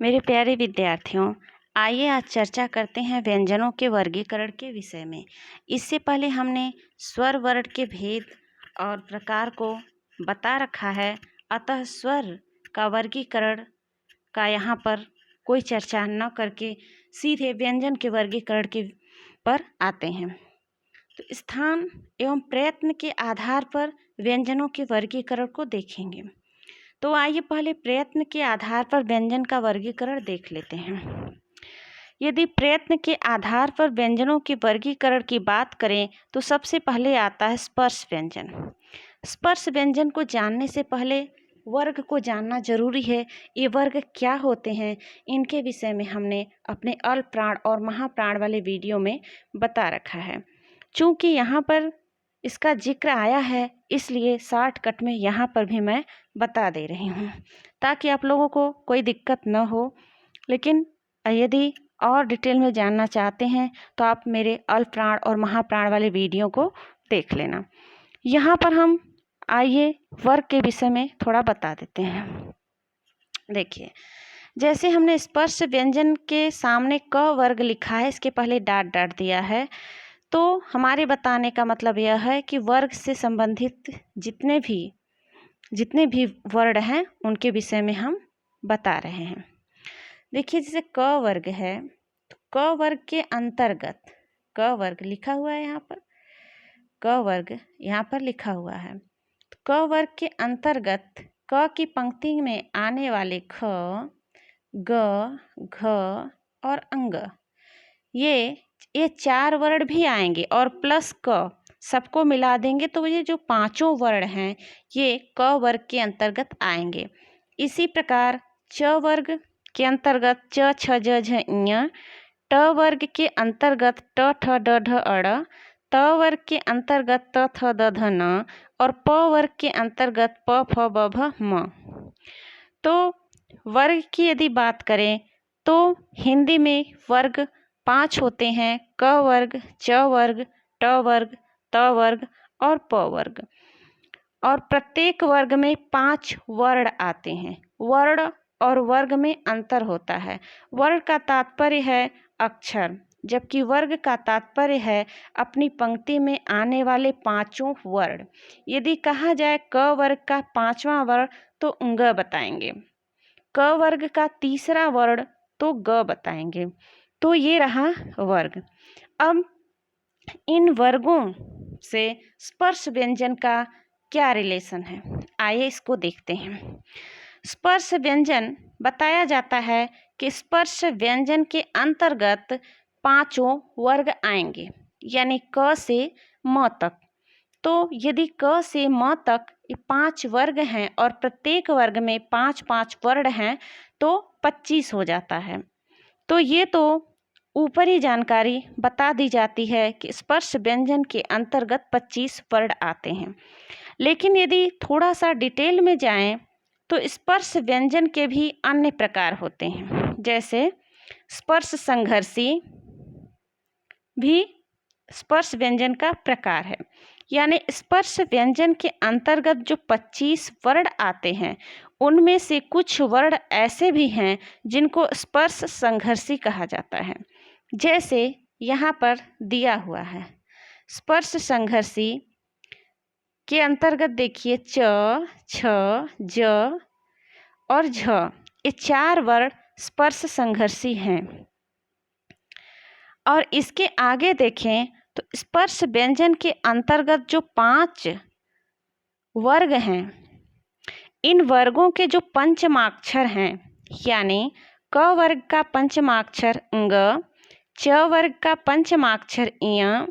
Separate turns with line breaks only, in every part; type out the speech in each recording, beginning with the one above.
मेरे प्यारे विद्यार्थियों, आइए आज चर्चा करते हैं व्यंजनों के वर्गीकरण के विषय में। इससे पहले हमने स्वर वर्ण के भेद और प्रकार को बता रखा है, अतः स्वर का वर्गीकरण का यहाँ पर कोई चर्चा न करके सीधे व्यंजन के वर्गीकरण के पर आते हैं। तो स्थान एवं प्रयत्न के आधार पर व्यंजनों के वर्गीकरण को देखेंगे। तो आइए पहले प्रयत्न के आधार पर व्यंजन का वर्गीकरण देख लेते हैं। यदि प्रयत्न के आधार पर व्यंजनों के वर्गीकरण की बात करें तो सबसे पहले आता है स्पर्श व्यंजन। स्पर्श व्यंजन को जानने से पहले वर्ग को जानना जरूरी है। ये वर्ग क्या होते हैं, इनके विषय में हमने अपने अल्प प्राण और महाप्राण वाले वीडियो में बता रखा है। चूँकि यहाँ पर इसका जिक्र आया है, इसलिए शॉर्टकट में यहाँ पर भी मैं बता दे रही हूँ ताकि आप लोगों को कोई दिक्कत न हो। लेकिन यदि और डिटेल में जानना चाहते हैं तो आप मेरे अल्प प्राण और महाप्राण वाले वीडियो को देख लेना। यहाँ पर हम आइए वर्ग के विषय में थोड़ा बता देते हैं। देखिए, जैसे हमने स्पर्श व्यंजन के सामने क वर्ग लिखा है, इसके पहले डॉट डॉट दिया है, तो हमारे बताने का मतलब यह है कि वर्ग से संबंधित जितने भी वर्ण हैं उनके विषय में हम बता रहे हैं। देखिए, जैसे क वर्ग है तो क वर्ग के अंतर्गत क वर्ग लिखा हुआ है, यहाँ पर क वर्ग यहाँ पर लिखा हुआ है। तो क वर्ग के अंतर्गत क की पंक्ति में आने वाले ख, ग, घ और अंग, ये चार वर्ण भी आएंगे और प्लस क सबको मिला देंगे तो ये जो पांचों वर्ण हैं ये क वर्ग के अंतर्गत आएंगे। इसी प्रकार च वर्ग के अंतर्गत च, छ, ज, झ, ञ, ट वर्ग के अंतर्गत ट, ठ, ड, ढ, अड़, त वर्ग के अंतर्गत त, थ, द, ध, न और प वर्ग के अंतर्गत प, फ, ब, भ, म। तो वर्ग की यदि बात करें तो हिंदी में वर्ग 5 होते हैं: क वर्ग, च वर्ग, ट वर्ग, त वर्ग और प वर्ग। और प्रत्येक वर्ग में 5 वर्ण आते हैं। वर्ण और वर्ग में अंतर होता है। वर्ण का तात्पर्य है अक्षर, जबकि वर्ग का तात्पर्य है अपनी पंक्ति में आने वाले पांचों वर्ण। यदि कहा जाए क वर्ग का 5वां वर्ण तो ङ बताएंगे, क वर्ग का 3रा वर्ण तो ग बताएंगे। तो ये रहा वर्ग। अब इन वर्गों से स्पर्श व्यंजन का क्या रिलेशन है, आइए इसको देखते हैं। स्पर्श व्यंजन बताया जाता है कि स्पर्श व्यंजन के अंतर्गत पांचों वर्ग आएंगे, यानी क से म तक। तो यदि क से म तक 5 वर्ग हैं और प्रत्येक वर्ग में 5-5 वर्ण हैं तो 25 हो जाता है। तो ये तो ऊपरी जानकारी बता दी जाती है कि स्पर्श व्यंजन के अंतर्गत 25 वर्ण आते हैं। लेकिन यदि थोड़ा सा डिटेल में जाएं तो स्पर्श व्यंजन के भी अन्य प्रकार होते हैं। जैसे स्पर्श संघर्षी भी स्पर्श व्यंजन का प्रकार है, यानी स्पर्श व्यंजन के अंतर्गत जो 25 वर्ण आते हैं उनमें से कुछ वर्ण ऐसे भी हैं जिनको स्पर्श संघर्षी कहा जाता है। जैसे यहाँ पर दिया हुआ है, स्पर्श संघर्षी के अंतर्गत देखिए च, छ, ज और झ, ये 4 वर्ण स्पर्श संघर्षी हैं। और इसके आगे देखें तो स्पर्श व्यंजन के अंतर्गत जो 5 वर्ग हैं, इन वर्गों के जो पंचमाक्षर हैं, यानी क वर्ग का पंचमाक्षर ङ, च वर्ग का पंचमाक्षर ञ,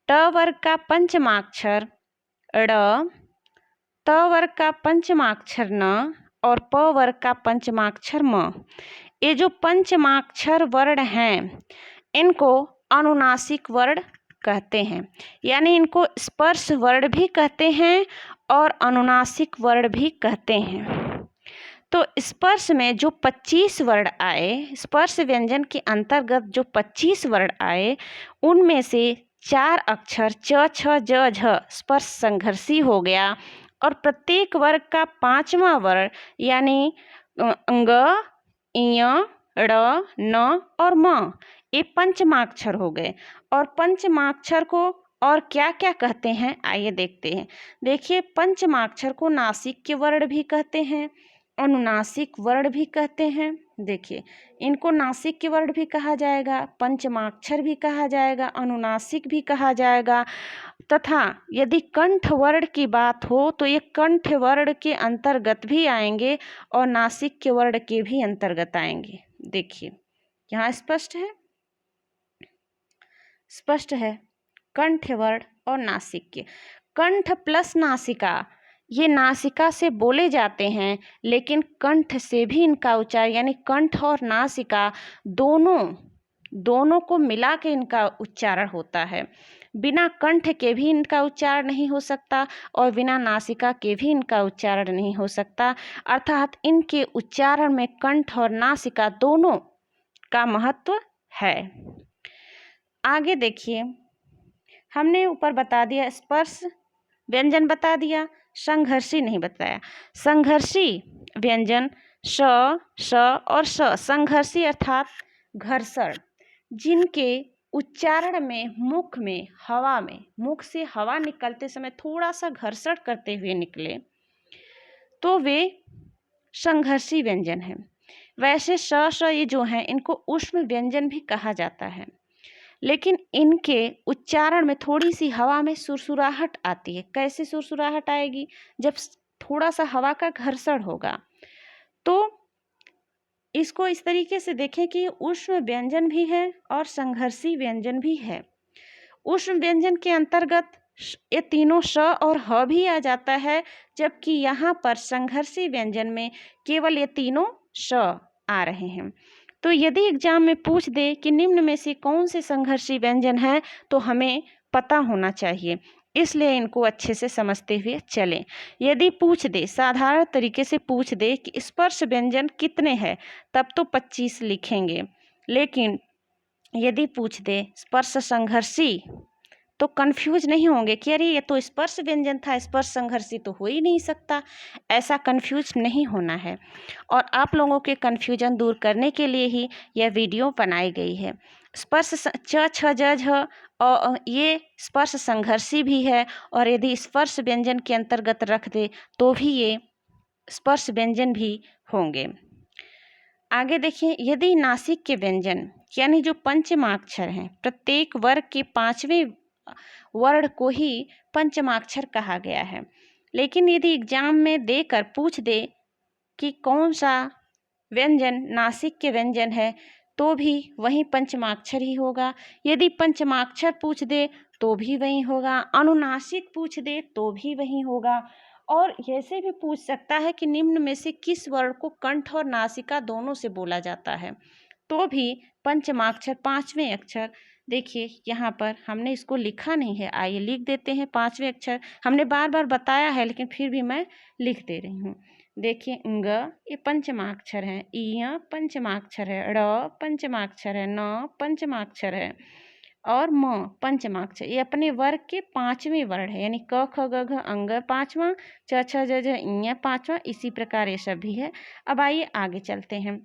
ट वर्ग का पंचमाक्षर ड़, त वर्ग का पंचमाक्षर न और प वर्ग का पंचमाक्षर म। ये जो पंचमाक्षर वर्ण हैं इनको अनुनासिक वर्ण कहते हैं, यानी इनको स्पर्श वर्ण भी कहते हैं और अनुनासिक वर्ण भी कहते हैं। तो स्पर्श में जो 25 वर्ण आए, स्पर्श व्यंजन के अंतर्गत जो 25 वर्ण आए उनमें से 4 अक्षर च, छ, ज, झ स्पर्श संघर्षी हो गया और प्रत्येक वर्ग का 5वां वर्ण यानी ङ, इय, ड़, न और म, ये पंचमाक्षर हो गए। और पंचमाक्षर को और क्या क्या कहते हैं, आइए देखते हैं। देखिए, पंचमाक्षर को नासिक के वर्ण भी कहते हैं, अनुनासिक वर्ण भी कहते हैं। देखिए, इनको नासिक के वर्ण भी कहा जाएगा, पंचमाक्षर भी कहा जाएगा, अनुनासिक भी कहा जाएगा, तथा यदि कंठ वर्ण की बात हो तो ये कंठ वर्ण के अंतर्गत भी आएंगे और नासिक के वर्ण के भी अंतर्गत आएंगे। देखिए, यहाँ स्पष्ट है, स्पष्ट है। कंठ वर्ण और नासिक के, कंठ प्लस नासिका, ये नासिका से बोले जाते हैं, लेकिन कंठ से भी इनका उच्चारण, यानी कंठ और नासिका दोनों को मिला के इनका उच्चारण होता है। बिना कंठ के भी इनका उच्चारण नहीं हो सकता और बिना नासिका के भी इनका उच्चारण नहीं हो सकता, अर्थात इनके उच्चारण में कंठ और नासिका दोनों का महत्व है। आगे देखिए, हमने ऊपर बता दिया स्पर्श व्यंजन बता दिया, संघर्षी नहीं बताया। संघर्षी व्यंजन श, श और स, संघर्षी अर्थात घर्षण, जिनके उच्चारण में मुख में हवा में, मुख से हवा निकलते समय थोड़ा सा घर्षण करते हुए निकले तो वे संघर्षी व्यंजन हैं। वैसे श, श ये जो हैं, इनको ऊष्म व्यंजन भी कहा जाता है, लेकिन इनके उच्चारण में थोड़ी सी हवा में सुरसुराहट आती है। कैसे सुरसुराहट आएगी? जब थोड़ा सा हवा का घर्षण होगा। तो इसको इस तरीके से देखें कि ऊष्म व्यंजन भी है और संघर्षी व्यंजन भी है। ऊष्म व्यंजन के अंतर्गत ये तीनों श और ह भी आ जाता है, जबकि यहाँ पर संघर्षी व्यंजन में केवल ये तीनों श आ रहे हैं। तो यदि एग्जाम में पूछ दे कि निम्न में से कौन से संघर्षी व्यंजन है, तो हमें पता होना चाहिए, इसलिए इनको अच्छे से समझते हुए चलें। यदि पूछ दे, साधारण तरीके से पूछ दे कि स्पर्श व्यंजन कितने हैं, तब तो 25 लिखेंगे, लेकिन यदि पूछ दे स्पर्श संघर्षी तो कंफ्यूज नहीं होंगे कि अरे ये तो स्पर्श व्यंजन था, स्पर्श संघर्षी तो हो ही नहीं सकता। ऐसा कंफ्यूज नहीं होना है, और आप लोगों के कंफ्यूजन दूर करने के लिए ही यह वीडियो बनाई गई है। स्पर्श च, छ, ज, झ और ये स्पर्श संघर्षी भी है, और यदि स्पर्श व्यंजन के अंतर्गत रख दे तो भी ये स्पर्श व्यंजन भी होंगे। आगे देखिए, यदि नासिक के व्यंजन यानी जो पंचमाक्षर हैं, प्रत्येक वर्ग के 5वें वर्ण को ही पंचमाक्षर कहा गया है, लेकिन यदि एग्जाम में देकर पूछ दे कि कौन सा व्यंजन नासिक के व्यंजन है, तो भी वही पंचमाक्षर ही होगा। यदि पंचमाक्षर पूछ दे तो भी वही होगा, अनुनासिक पूछ दे तो भी वही होगा, और ऐसे भी पूछ सकता है कि निम्न में से किस वर्ण को कंठ और नासिका दोनों से बोला जाता है, तो भी पंचमाक्षर 5वें अक्षर। देखिए, यहाँ पर हमने इसको लिखा नहीं है, आइए लिख देते हैं। 5वें अक्षर हमने बार बार बताया है, लेकिन फिर भी मैं लिख दे रही हूँ। देखिए, ङ ये पंचमाक्षर है, इ पंचमाक्षर है, ड़ पंचमाक्षर है, न पंचमाक्षर है और म पंचमाक्षर। ये अपने वर्ग के 5वें वर्ण है, यानी क, ख, ग, घ, अंग 5वां, च, छ, ज, झ, ञ 5वां, इसी प्रकार ये सब भी है। अब आइए आगे चलते हैं।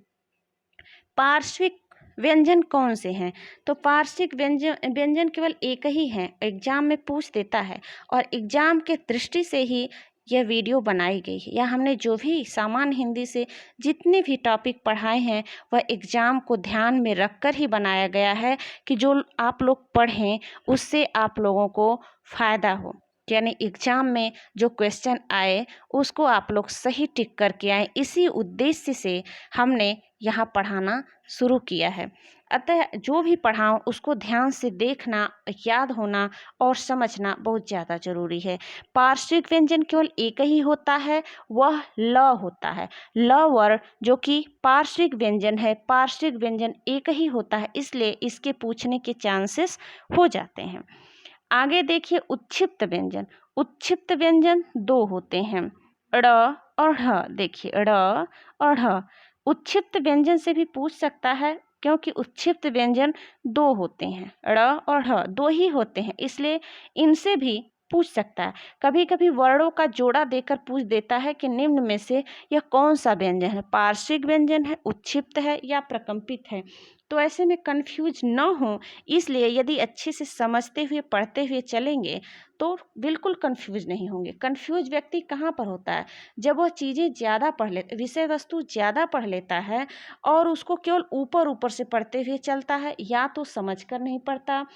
पार्श्विक व्यंजन कौन से हैं? तो पार्श्विक व्यंजन केवल एक ही है, एग्जाम में पूछ देता है, और एग्जाम के दृष्टि से ही यह वीडियो बनाई गई है। या हमने जो भी सामान्य हिंदी से जितने भी टॉपिक पढ़ाए हैं, वह एग्जाम को ध्यान में रखकर ही बनाया गया है कि जो आप लोग पढ़ें उससे आप लोगों को फ़ायदा हो, यानी एग्जाम में जो क्वेश्चन आए उसको आप लोग सही टिक करके आए। इसी उद्देश्य से हमने यहाँ पढ़ाना शुरू किया है। अतः जो भी पढ़ाऊँ उसको ध्यान से देखना, याद होना और समझना बहुत ज़्यादा ज़रूरी है। पार्श्विक व्यंजन केवल एक ही होता है, वह ल होता है। ल वर्ण जो कि पार्श्विक व्यंजन है, पार्श्विक व्यंजन एक ही होता है, इसलिए इसके पूछने के चांसेस हो जाते हैं। आगे देखिए, उत्क्षिप्त व्यंजन। उत्क्षिप्त व्यंजन 2 होते हैं, ड़ और ढ़। देखिए, ड़ और ढ़ उत्क्षिप्त व्यंजन से भी पूछ सकता है, क्योंकि उत्क्षिप्त व्यंजन 2 होते हैं, ड़ और ढ़ 2 ही होते हैं, इसलिए इनसे भी पूछ सकता है। कभी कभी वर्णों का जोड़ा देकर पूछ देता है कि निम्न में से यह कौन सा व्यंजन है, पार्श्विक व्यंजन है, उत्क्षिप्त है या प्रकंपित है। तो ऐसे में कंफ्यूज न हो, इसलिए यदि अच्छे से समझते हुए पढ़ते हुए चलेंगे तो बिल्कुल कंफ्यूज नहीं होंगे। कंफ्यूज व्यक्ति कहाँ पर होता है, जब वह चीज़ें ज़्यादा पढ़ ले, विषय वस्तु ज़्यादा पढ़ लेता है और उसको केवल ऊपर ऊपर से पढ़ते हुए चलता है, या तो समझ कर नहीं पढ़ता,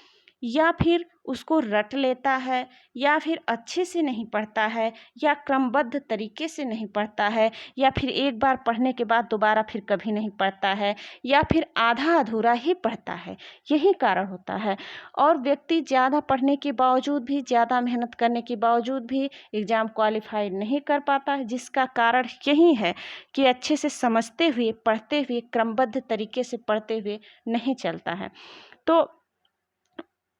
या फिर उसको रट लेता है, या फिर अच्छे से नहीं पढ़ता है, या क्रमबद्ध तरीके से नहीं पढ़ता है, या फिर एक बार पढ़ने के बाद दोबारा फिर कभी नहीं पढ़ता है, या फिर आधा अधूरा ही पढ़ता है। यही कारण होता है। और व्यक्ति ज़्यादा पढ़ने के बावजूद भी, ज़्यादा मेहनत करने के बावजूद भी एग्ज़ाम क्वालिफाई नहीं कर पाता है, जिसका कारण यही है कि अच्छे से समझते हुए, पढ़ते हुए, क्रमबद्ध तरीके से पढ़ते हुए नहीं चलता है। तो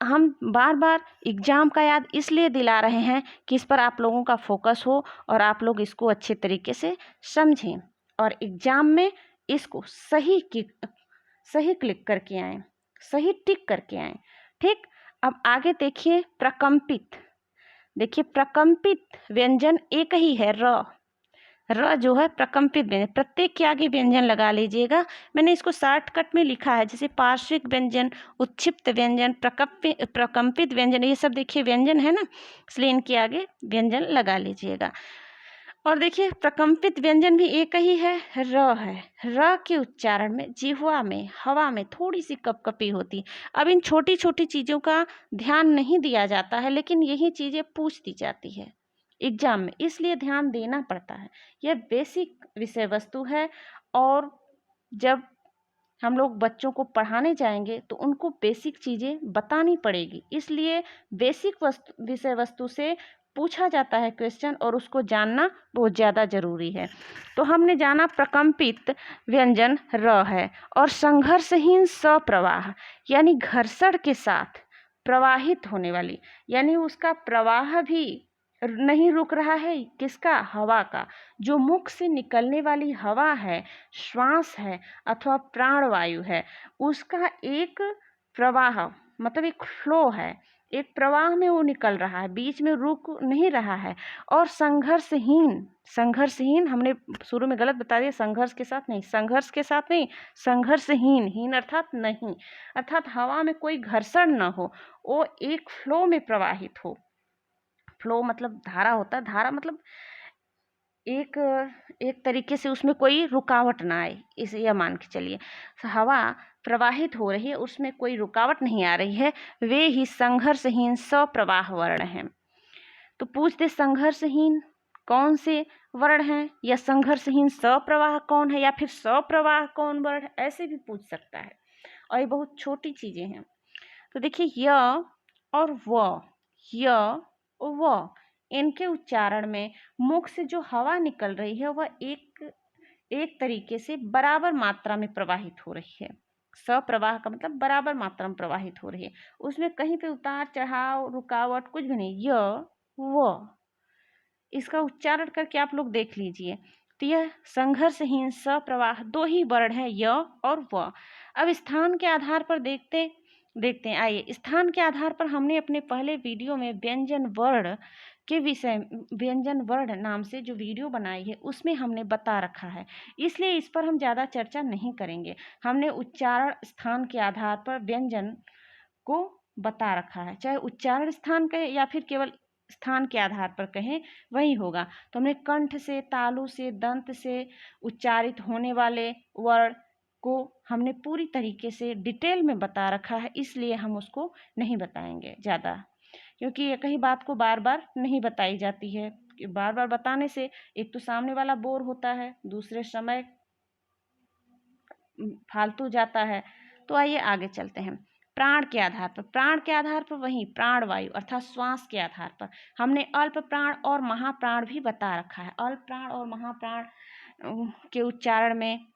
हम बार बार एग्ज़ाम का याद इसलिए दिला रहे हैं कि इस पर आप लोगों का फोकस हो और आप लोग इसको अच्छे तरीके से समझें और एग्ज़ाम में इसको सही क्लिक करके आएँ, सही टिक करके आएँ। ठीक, अब आगे देखिए प्रकंपित। देखिए प्रकंपित व्यंजन एक ही है, र जो है प्रकंपित व्यंजन, प्रत्येक के आगे व्यंजन लगा लीजिएगा। मैंने इसको शॉर्टकट में लिखा है, जैसे पार्श्विक व्यंजन, उत्क्षिप्त व्यंजन, प्रकंपित व्यंजन, ये सब देखिए व्यंजन है ना, इसलिए इनके आगे व्यंजन लगा लीजिएगा। और देखिए प्रकंपित व्यंजन भी एक ही है, र है। र के उच्चारण में जिह्वा में, हवा में थोड़ी सी कपकपी होती। अब इन छोटी छोटी चीज़ों का ध्यान नहीं दिया जाता है, लेकिन यही चीज़ें पूछ दी जाती है एग्जाम में, इसलिए ध्यान देना पड़ता है। यह बेसिक विषय वस्तु है और जब हम लोग बच्चों को पढ़ाने जाएंगे तो उनको बेसिक चीज़ें बतानी पड़ेगी, इसलिए बेसिक विषय वस्तु से पूछा जाता है क्वेश्चन और उसको जानना बहुत ज़्यादा ज़रूरी है। तो हमने जाना प्रकंपित व्यंजन र है और संघर्षहीन सप्रवाह, यानी घर्षण के साथ प्रवाहित होने वाली, यानी उसका प्रवाह भी नहीं रुक रहा है, किसका, हवा का। जो मुख से निकलने वाली हवा है, श्वास है अथवा प्राणवायु है, उसका एक प्रवाह मतलब एक फ्लो है, एक प्रवाह में वो निकल रहा है, बीच में रुक नहीं रहा है। और संघर्षहीन हमने शुरू में गलत बता दिया, संघर्ष के साथ नहीं, संघर्ष के साथ नहीं, संघर्षहीन, हीन अर्थात नहीं, अर्थात हवा में कोई घर्षण न हो, वो एक फ्लो में प्रवाहित हो। फ्लो मतलब धारा होता है, धारा मतलब एक तरीके से उसमें कोई रुकावट ना आए, इसे यह मान के चलिए हवा प्रवाहित हो रही है, उसमें कोई रुकावट नहीं आ रही है, वे ही संघर्षहीन सप्रवाह वर्ण हैं। तो पूछते संघर्षहीन कौन से वर्ण हैं, या संघर्षहीन सप्रवाह कौन है, या फिर सप्रवाह कौन वर्ण है, ऐसे भी पूछ सकता है। और ये बहुत छोटी चीजें हैं। तो देखिए य और व, य व, इनके उच्चारण में मुख से जो हवा निकल रही है वह एक तरीके से बराबर मात्रा में प्रवाहित हो रही है। सप्रवाह का मतलब बराबर मात्रा में प्रवाहित हो रही है, उसमें कहीं पे उतार चढ़ाव रुकावट कुछ भी नहीं। य व, इसका उच्चारण करके आप लोग देख लीजिए। तो यह संघर्षहीन सप्रवाह दो ही वर्ण है, य और व। अब स्थान के आधार पर देखते हैं। आइए, स्थान के आधार पर हमने अपने पहले वीडियो में व्यंजन वर्ण के विषय, व्यंजन वर्ण नाम से जो वीडियो बनाई है उसमें हमने बता रखा है, इसलिए इस पर हम ज़्यादा चर्चा नहीं करेंगे। हमने उच्चारण स्थान के आधार पर व्यंजन को बता रखा है, चाहे उच्चारण स्थान कहे या फिर केवल स्थान के आधार पर कहें वही होगा। तो हमने कंठ से, तालु से, दंत से उच्चारित होने वाले वर्ण को हमने पूरी तरीके से डिटेल में बता रखा है, इसलिए हम उसको नहीं बताएंगे ज़्यादा, क्योंकि एक ही बात को बार बार नहीं बताई जाती है। बार बार बताने से एक तो सामने वाला बोर होता है, दूसरे समय फालतू जाता है। तो आइए आगे चलते हैं। प्राण के आधार पर वही प्राणवायु अर्थात श्वास के आधार पर हमने अल्प प्राण और महाप्राण भी बता रखा है। अल्प प्राण और महाप्राण के उच्चारण में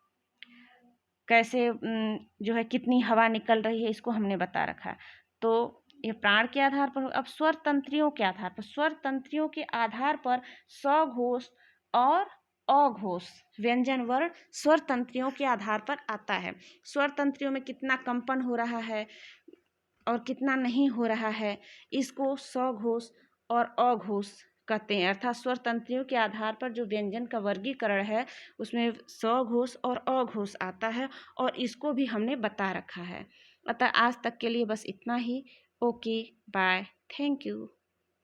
कैसे जो है कितनी हवा निकल रही है, इसको हमने बता रखा है। तो ये प्राण के आधार पर। अब स्वर तंत्रियों के आधार पर, स्वर तंत्रियों के आधार पर स्वघोष और अघोष व्यंजन वर्ण स्वर तंत्रियों के आधार पर आता है। स्वर तंत्रियों में कितना कंपन हो रहा है और कितना नहीं हो रहा है, इसको स्वघोष और अघोष कहते हैं, अर्थात स्वर तंत्रियों के आधार पर जो व्यंजन का वर्गीकरण है उसमें स्वघोष और अघोष आता है, और इसको भी हमने बता रखा है। अतः आज तक के लिए बस इतना ही। Okay, bye, thank you.